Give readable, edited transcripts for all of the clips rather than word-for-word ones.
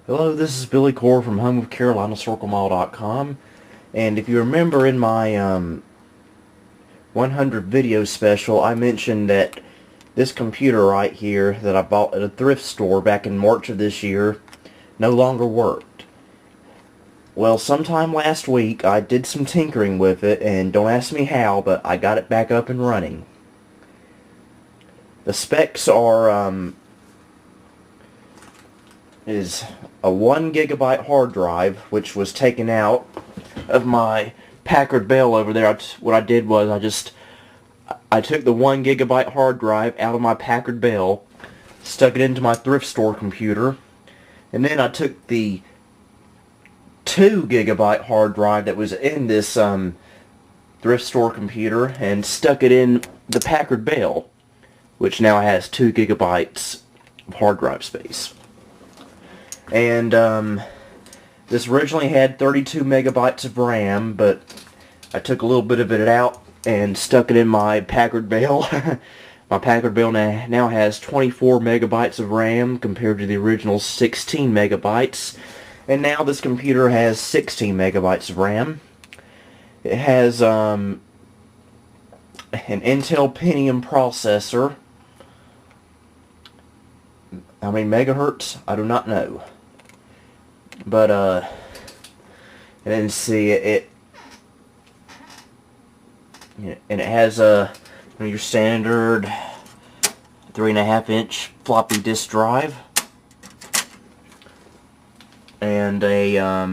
Hello, this is Billy Core from homeofcarolinacirclemall.com, and if you remember in my 100 video special, I mentioned that this computer right here that I bought at a thrift store back in March of this year no longer worked. Well, sometime last week I did some tinkering with it, and don't ask me how, but I got it back up and running. The specs are is a 1 gigabyte hard drive, which was taken out of my Packard Bell over there. What I did was I took the 1 gigabyte hard drive out of my Packard Bell, stuck it into my thrift store computer, and then I took the 2 gigabyte hard drive that was in this thrift store computer and stuck it in the Packard Bell, which now has 2 gigabytes of hard drive space. And this originally had 32 megabytes of RAM, but I took a little bit of it out and stuck it in my Packard Bell. My Packard Bell now has 24 megabytes of RAM compared to the original 16 megabytes. And now this computer has 16 megabytes of RAM. It has an Intel Pentium processor. How many megahertz? I do not know. But and then see and it has your standard 3.5-inch floppy disk drive and a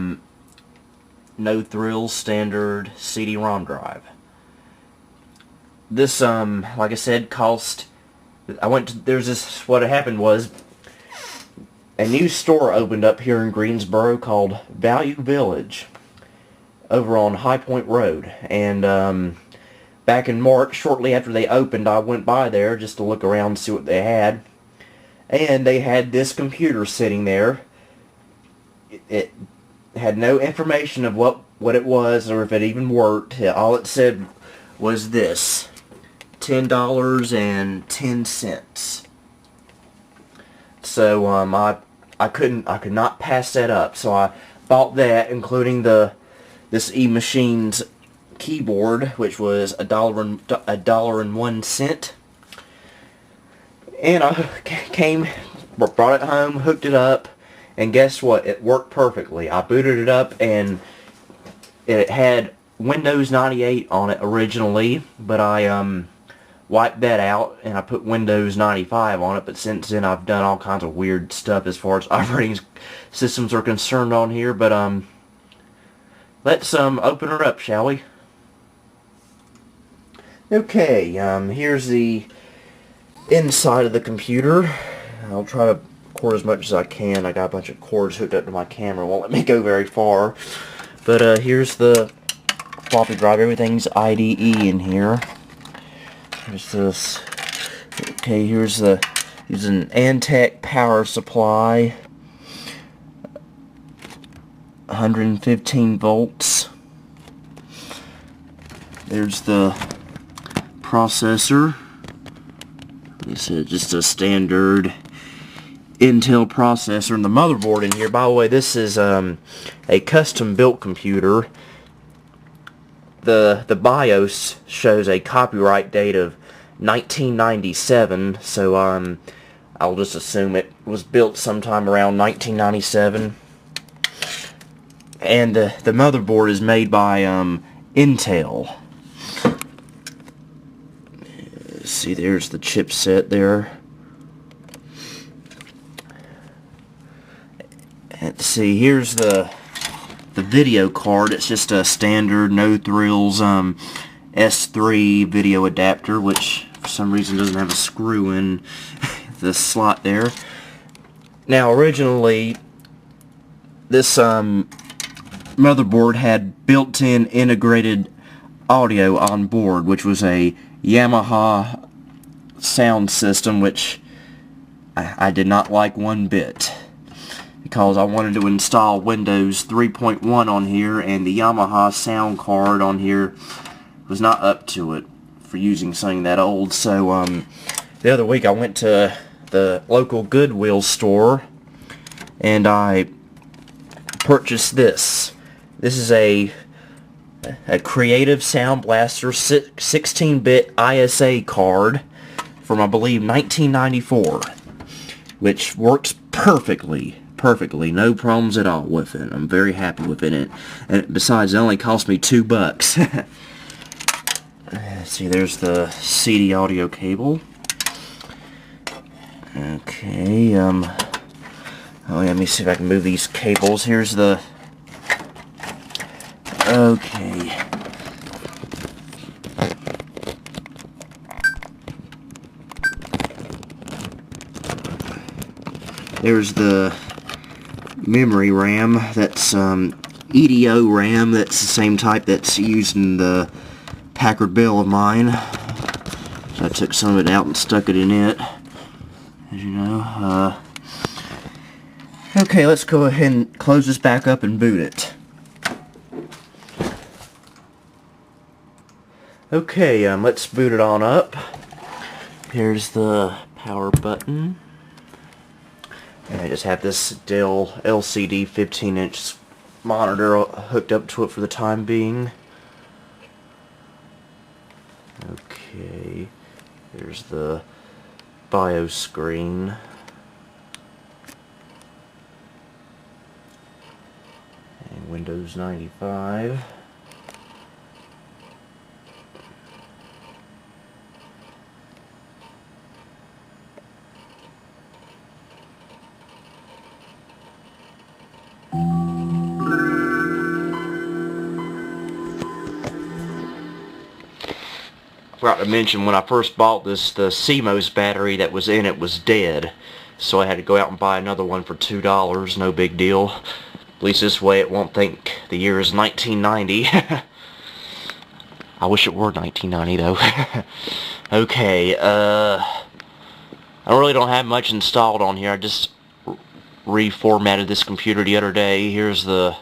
no thrills standard CD-ROM drive. This like I said cost. What happened was, a new store opened up here in Greensboro called Value Village over on High Point Road, and back in March, shortly after they opened, I went by there just to look around and see what they had, and they had this computer sitting there. It had no information of what it was or if it even worked. All it said was this: $10.10. So I could not pass that up. So I bought that, including this eMachine's keyboard, which was $1.01. And I brought it home, hooked it up, and guess what? It worked perfectly. I booted it up, and it had Windows 98 on it originally, but I wiped that out and I put Windows 95 on it. But since then I've done all kinds of weird stuff as far as operating systems are concerned on here. But let's open her up, shall we? Okay, here's the inside of the computer. I'll try to record as much as I can. I got a bunch of cords hooked up to my camera, won't let me go very far. But here's the floppy drive. Everything's IDE in here. Here's this. Okay, here's an Antec power supply, 115 volts. There's the processor. Like I said, just a standard Intel processor, and the motherboard in here. By the way, this is a custom built computer. The BIOS shows a copyright date of 1997, so I'll just assume it was built sometime around 1997. And the motherboard is made by Intel. See, there's the chipset there. Let's see, here's the video card. It's just a standard no thrills S3 video adapter, which for some reason doesn't have a screw in the slot there. Now originally this motherboard had built-in integrated audio on board, which was a Yamaha sound system, which I did not like one bit, because I wanted to install Windows 3.1 on here, and the Yamaha sound card on here was not up to it for using something that old. So the other week I went to the local Goodwill store and I purchased this. This is a Creative Sound Blaster 16-bit ISA card from, I believe, 1994, which works perfectly, no problems at all with it. I'm very happy with it, and besides, it only cost me $2. Let's see, there's the CD audio cable. Okay, oh, let me see if I can move these cables. Here's the... Okay. There's the memory RAM. That's EDO RAM. That's the same type that's used in the Packard Bell of mine. So I took some of it out and stuck it in it, as you know. Okay, let's go ahead and close this back up and boot it. Okay, let's boot it on up. Here's the power button. And I just have this Dell LCD 15-inch monitor hooked up to it for the time being. Okay, there's the BIOS screen. And Windows 95. Forgot to mention, when I first bought this, the CMOS battery that was in it was dead, so I had to go out and buy another one for $2. No big deal. At least this way it won't think the year is 1990. I wish it were 1990 though. Okay, I really don't have much installed on here. I just reformatted this computer the other day. Here's the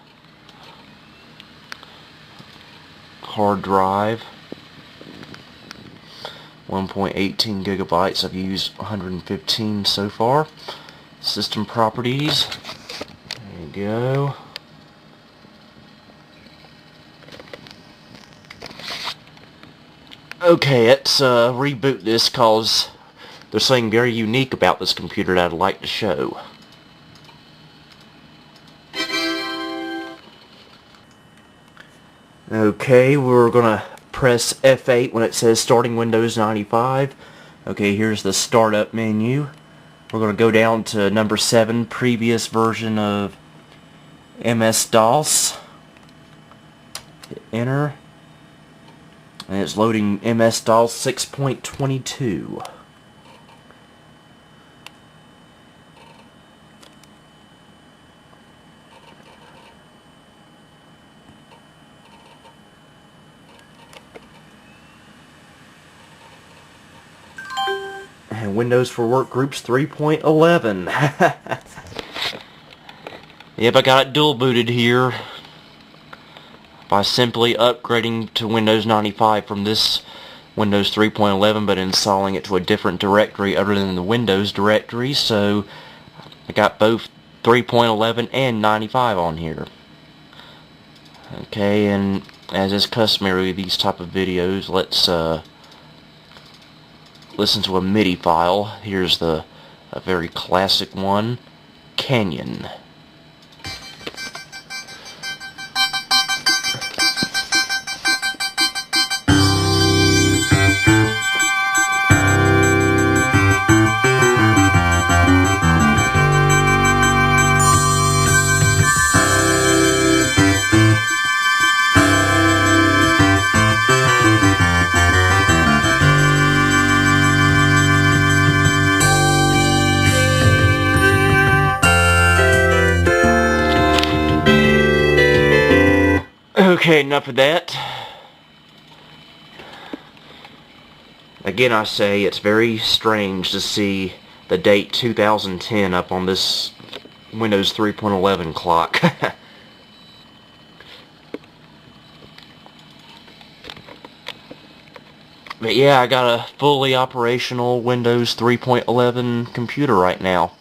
hard drive. 1.18 gigabytes. I've used 115 so far. System properties. There you go. Okay, let's reboot this, cause there's something very unique about this computer that I'd like to show. Okay, we're gonna press F8 when it says starting Windows 95. Okay, here's the startup menu. We're going to go down to number 7, previous version of MS-DOS. Hit enter. And it's loading MS-DOS 6.22. And Windows for Workgroups 3.11. Yep, I got it dual booted here by simply upgrading to Windows 95 from this Windows 3.11, but installing it to a different directory other than the Windows directory. So I got both 3.11 and 95 on here. Okay, and as is customary with these type of videos, let's listen to a MIDI file. Here's a very classic one, Canyon. Okay, enough of that. Again, I say it's very strange to see the date 2010 up on this Windows 3.11 clock. But yeah, I got a fully operational Windows 3.11 computer right now.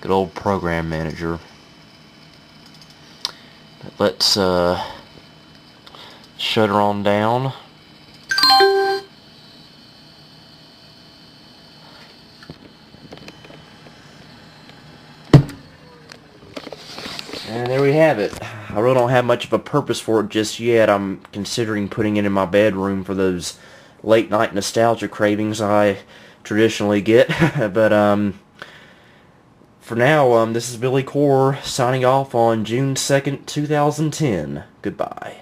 Good old program manager. Let's shut her on down. And there we have it. I really don't have much of a purpose for it just yet. I'm considering putting it in my bedroom for those late night nostalgia cravings I traditionally get. But for now, this is Billy Core signing off on June 2nd, 2010. Goodbye.